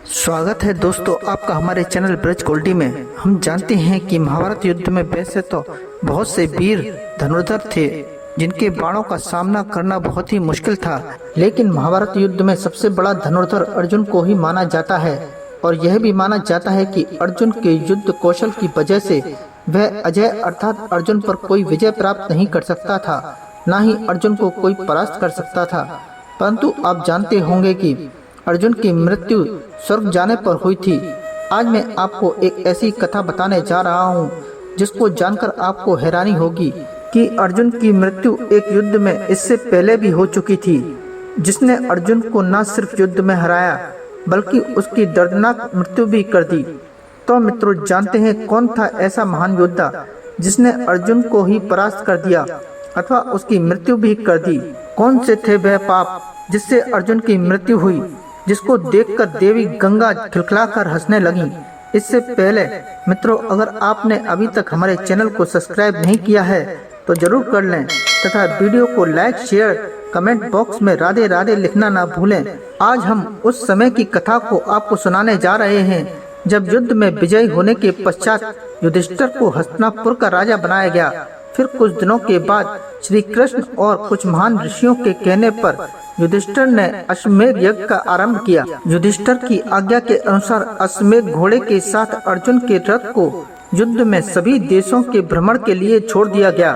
स्वागत है दोस्तों आपका हमारे चैनल ब्रज गोल्डी में। हम जानते हैं कि महाभारत युद्ध में वैसे तो बहुत से वीर धनुर्धर थे जिनके बाणों का सामना करना बहुत ही मुश्किल था, लेकिन महाभारत युद्ध में सबसे बड़ा धनुर्धर अर्जुन को ही माना जाता है। और यह भी माना जाता है कि अर्जुन के युद्ध कौशल की वजह से वह अजय अर्थात अर्जुन पर कोई विजय प्राप्त नहीं कर सकता था, न ही अर्जुन को कोई परास्त कर सकता था। परंतु आप जानते होंगे कि अर्जुन की मृत्यु स्वर्ग जाने पर हुई थी। आज मैं आपको एक ऐसी कथा बताने जा रहा हूँ जिसको जानकर आपको हैरानी होगी कि अर्जुन की मृत्यु एक युद्ध में इससे पहले भी हो चुकी थी, जिसने अर्जुन को न सिर्फ युद्ध में हराया बल्कि उसकी दर्दनाक मृत्यु भी कर दी। तो मित्रों, जानते हैं कौन था ऐसा महान योद्धा जिसने अर्जुन को ही परास्त कर दिया अथवा उसकी मृत्यु भी कर दी। कौन से थे वह पाप जिससे अर्जुन की मृत्यु हुई, जिसको देखकर देवी गंगा खिलखिलाकर हंसने लगी। इससे पहले मित्रों, अगर आपने अभी तक हमारे चैनल को सब्सक्राइब नहीं किया है तो जरूर कर लें तथा वीडियो को लाइक शेयर कमेंट बॉक्स में राधे राधे लिखना ना भूलें। आज हम उस समय की कथा को आपको सुनाने जा रहे हैं जब युद्ध में विजयी होने के पश्चात युधिष्ठिर को हस्तिनापुर का राजा बनाया गया। फिर कुछ दिनों के बाद श्री कृष्ण और कुछ महान ऋषियों के कहने पर युधिष्ठिर ने अश्वमेध यज्ञ का आरंभ किया। युधिष्ठिर की आज्ञा के अनुसार अश्वमेध घोड़े के साथ अर्जुन के रथ को युद्ध में सभी देशों के भ्रमण के लिए छोड़ दिया गया।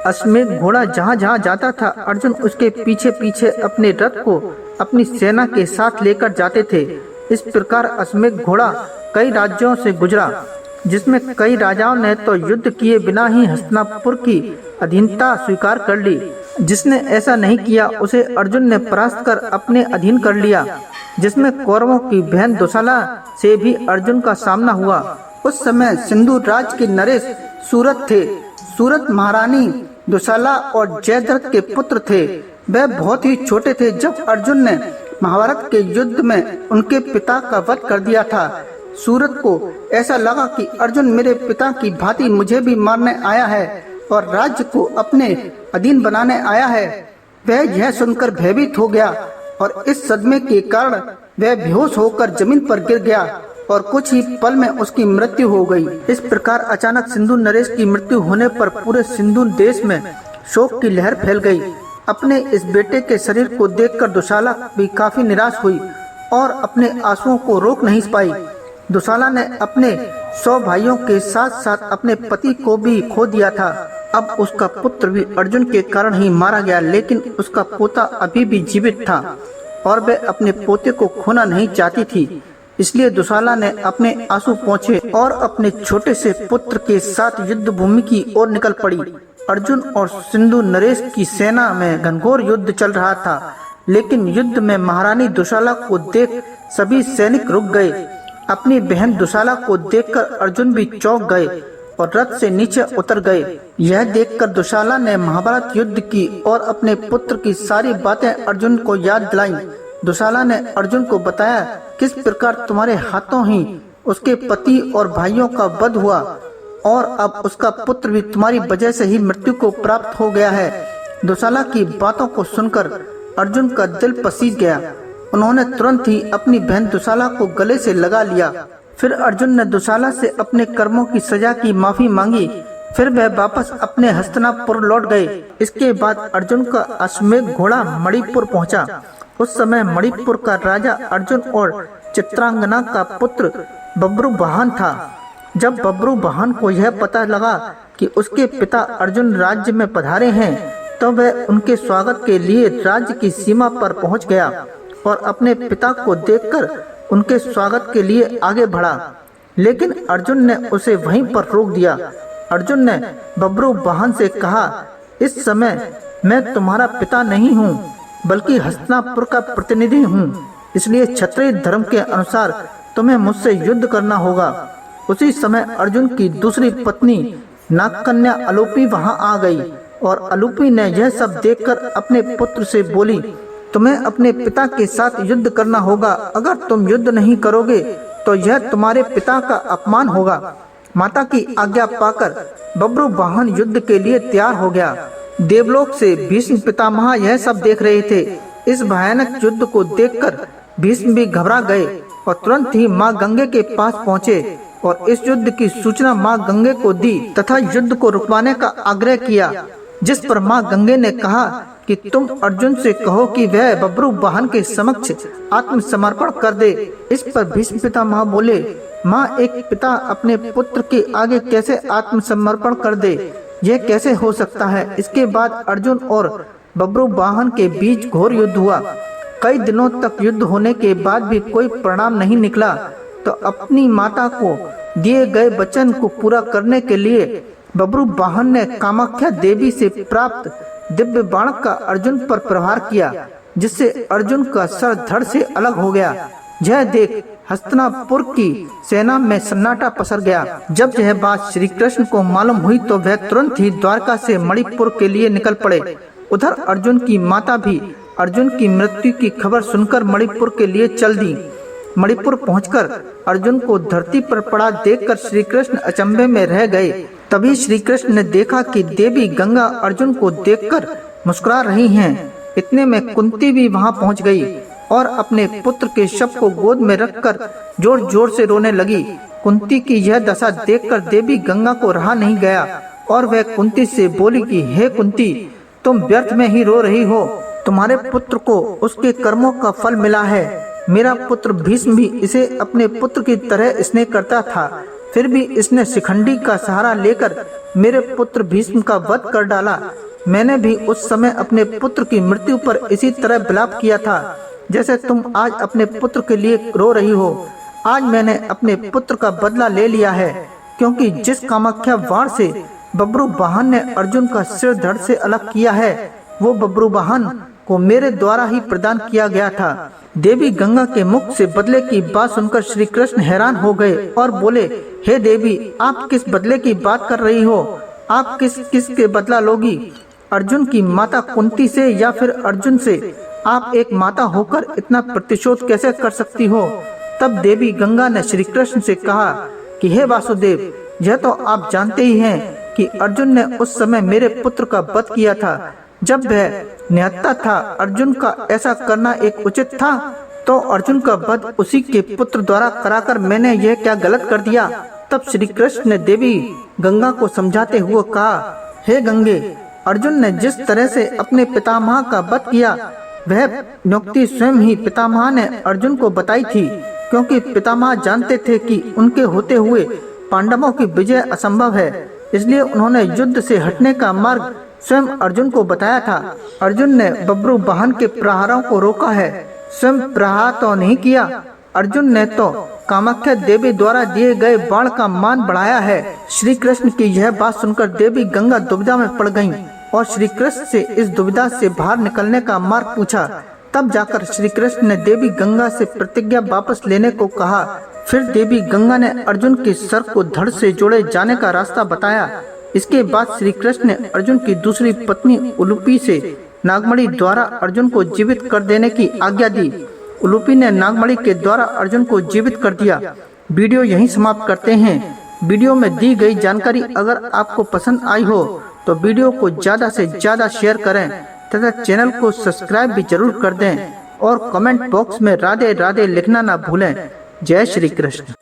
अश्वमेध घोड़ा जहाँ जहाँ जाता था, अर्जुन उसके पीछे पीछे अपने रथ को अपनी सेना के साथ लेकर जाते थे। इस प्रकार अश्वमेध घोड़ा कई राज्यों से गुजरा, जिसमें कई राजाओं ने तो युद्ध किए बिना ही हस्तिनापुर की अधीनता स्वीकार कर ली। जिसने ऐसा नहीं किया उसे अर्जुन ने परास्त कर अपने अधीन कर लिया, जिसमें कौरवों की बहन दुशाला से भी अर्जुन का सामना हुआ। उस समय सिंधु राज के नरेश सूरत थे। सूरत महारानी दुशाला और जयद्रथ के पुत्र थे। वह बहुत ही छोटे थे जब अर्जुन ने महाभारत के युद्ध में उनके पिता का वध कर दिया था। सूरत को ऐसा लगा कि अर्जुन मेरे पिता की भांति मुझे भी मारने आया है और राज्य को अपने अधीन बनाने आया है। वह यह सुनकर भयभीत हो गया और इस सदमे के कारण वह बेहोश होकर जमीन पर गिर गया और कुछ ही पल में उसकी मृत्यु हो गई। इस प्रकार अचानक सिंधु नरेश की मृत्यु होने पर पूरे सिंधु देश में शोक की लहर फैल गई। अपने इस बेटे के शरीर को देखकर दुशाला भी काफी निराश हुई और अपने आंसुओं को रोक नहीं पाई। दुशाला ने अपने 100 भाइयों के साथ साथ अपने पति को भी खो दिया था। अब उसका पुत्र भी अर्जुन के कारण ही मारा गया, लेकिन उसका पोता अभी भी जीवित था और वह अपने पोते को खोना नहीं चाहती थी। इसलिए दुशाला ने अपने आंसू पोंछे और अपने छोटे से पुत्र के साथ युद्ध भूमि की ओर निकल पड़ी। अर्जुन और सिंधु नरेश की सेना में घनघोर युद्ध चल रहा था, लेकिन युद्ध में महारानी दुशाला को देख सभी सैनिक रुक गए। अपनी बहन दुशाला को देखकर अर्जुन भी चौंक गए और रथ से नीचे उतर गए। यह देखकर दुशाला ने महाभारत युद्ध की और अपने पुत्र की सारी बातें अर्जुन को याद दिलाईं। दुशाला ने अर्जुन को बताया किस प्रकार तुम्हारे हाथों ही उसके पति और भाइयों का वध हुआ और अब उसका पुत्र भी तुम्हारी वजह से ही मृत्यु को प्राप्त हो गया है। दुशाला की बातों को सुनकर अर्जुन का दिल पसीज गया। उन्होंने तुरंत ही अपनी बहन दुशाला को गले से लगा लिया। फिर अर्जुन ने दुशाला से अपने कर्मों की सजा की माफी मांगी। फिर वह वापस अपने हस्तिनापुर लौट गए। इसके बाद अर्जुन का अश्वमेध घोड़ा मणिपुर पहुंचा। उस समय मणिपुर का राजा अर्जुन और चित्रांगना का पुत्र बब्रुवाहन था। जब बब्रुवाहन को यह पता लगा कि उसके पिता अर्जुन राज्य में पधारे हैं, तो वह उनके स्वागत के लिए राज्य की सीमा पर पहुंच गया और अपने पिता को देखकर उनके स्वागत के लिए आगे बढ़ा, लेकिन अर्जुन ने उसे वहीं पर रोक दिया। अर्जुन ने बब्रुवाहन से कहा, इस समय मैं तुम्हारा पिता नहीं हूँ बल्कि हस्तिनापुर का प्रतिनिधि हूँ, इसलिए क्षत्रिय धर्म के अनुसार तुम्हें मुझसे युद्ध करना होगा। उसी समय अर्जुन की दूसरी पत्नी नागकन्या अलूपी वहाँ आ गई और अलूपी ने यह सब देखकर अपने पुत्र से बोली, तुम्हें अपने पिता के साथ युद्ध करना होगा। अगर तुम युद्ध नहीं करोगे तो यह तुम्हारे पिता का अपमान होगा। माता की आज्ञा पाकर बब्रुवाहन युद्ध के लिए तैयार हो गया। देवलोक से भीष्म पितामह यह सब देख रहे थे। इस भयानक युद्ध को देखकर भीष्म भी घबरा गए और तुरंत ही माँ गंगे के पास पहुँचे और इस युद्ध की सूचना माँ गंगे को दी तथा युद्ध को रुकवाने का आग्रह किया, जिस पर माँ गंगे ने कहा कि तुम अर्जुन से कहो कि वह बब्रू वाहन के समक्ष आत्मसमर्पण कर दे। इस पर भीष्म पितामह बोले, माँ एक पिता अपने पुत्र के आगे कैसे आत्मसमर्पण कर दे, यह कैसे हो सकता है। इसके बाद अर्जुन और बब्रू वाहन के बीच घोर युद्ध हुआ। कई दिनों तक युद्ध होने के बाद भी कोई परिणाम नहीं निकला, तो अपनी माता को दिए गए वचन को पूरा करने के लिए बब्रू वाहन ने कामाख्या देवी से प्राप्त दिव्य बाण का अर्जुन पर प्रहार किया, जिससे अर्जुन का सर धड़ से अलग हो गया। यह देख हस्तिनापुर की सेना में सन्नाटा पसर गया। जब यह बात श्री कृष्ण को मालूम हुई तो वह तुरंत ही द्वारका से मणिपुर के लिए निकल पड़े। उधर अर्जुन की माता भी अर्जुन की मृत्यु की खबर सुनकर मणिपुर के लिए चल दी। मणिपुर पहुंचकर अर्जुन को धरती पर पड़ा देखकर श्री कृष्ण अचंभे में रह गए। तभी श्री कृष्ण ने देखा कि देवी गंगा अर्जुन को देखकर मुस्कुरा रही हैं। इतने में कुंती भी वहां पहुंच गई और अपने पुत्र के शव को गोद में रखकर जोर जोर से रोने लगी। कुंती की यह दशा देखकर देवी गंगा को रहा नहीं गया और वह कुंती से बोली कि हे कुंती, तुम व्यर्थ में ही रो रही हो। तुम्हारे पुत्र को उसके कर्मों का फल मिला है। मेरा पुत्र भीष्म भी इसे अपने पुत्र की तरह स्नेह करता था, फिर भी इसने शिखंडी का सहारा लेकर मेरे पुत्र भीष्म का वध कर डाला। मैंने भी उस समय अपने पुत्र की मृत्यु पर इसी तरह विलाप किया था, जैसे तुम आज अपने पुत्र के लिए रो रही हो। आज मैंने अपने पुत्र का बदला ले लिया है, क्योंकि जिस कामाख्या बाण से बब्रू वाहन ने अर्जुन का सिर धड़ से अलग किया है, वो बब्रू वाहन को मेरे द्वारा ही प्रदान किया गया था। देवी गंगा के मुख से बदले की बात सुनकर श्री कृष्ण हैरान हो गए और बोले, हे देवी, आप किस बदले की बात कर रही हो? आप किस के बदला लोगी? अर्जुन की माता कुंती से या फिर अर्जुन से? आप एक माता होकर इतना प्रतिशोध कैसे कर सकती हो? तब देवी गंगा ने श्री कृष्ण से कहा कि हे वासुदेव, यह तो आप जानते ही हैं कि अर्जुन ने उस समय मेरे पुत्र का वध किया था। जब वह निहत्था था, अर्जुन का ऐसा करना एक उचित था, तो अर्जुन का वध उसी के पुत्र द्वारा कराकर मैंने यह क्या गलत कर दिया? तब श्री कृष्ण ने देवी गंगा को समझाते हुए कहा, हे गंगे, अर्जुन ने जिस तरह से अपने पितामह का वध किया, वह नियुक्ति स्वयं ही पितामह ने अर्जुन को बताई थी, क्योंकि पितामह जानते थे कि उनके होते हुए पांडवों की विजय असंभव है। इसलिए उन्होंने युद्ध से हटने का मार्ग स्वयं अर्जुन को बताया था। अर्जुन ने बब्रू वाहन के प्रहारों को रोका है, स्वयं प्रहार तो नहीं किया। अर्जुन ने तो कामाख्या देवी द्वारा दिए गए बाण का मान बढ़ाया है। श्री कृष्ण की यह बात सुनकर देवी गंगा दुविधा में पड़ गईं और श्री कृष्ण से इस दुविधा से बाहर निकलने का मार्ग पूछा। तब जाकर श्री कृष्ण ने देवी गंगा से प्रतिज्ञा वापस लेने को कहा। फिर देवी गंगा ने अर्जुन के सर को धड़ से जोड़े जाने का रास्ता बताया। इसके बाद श्री कृष्ण ने अर्जुन की दूसरी पत्नी उलूपी से नागमणि द्वारा अर्जुन को जीवित कर देने की आज्ञा दी। उलूपी ने नागमणि के द्वारा अर्जुन को जीवित कर दिया। वीडियो यहीं समाप्त करते हैं। वीडियो में दी गई जानकारी अगर आपको पसंद आई हो तो वीडियो को ज़्यादा से ज़्यादा शेयर करें तथा चैनल को सब्सक्राइब भी जरूर कर दें और कमेंट बॉक्स में राधे राधे लिखना ना भूलें। जय श्री कृष्ण।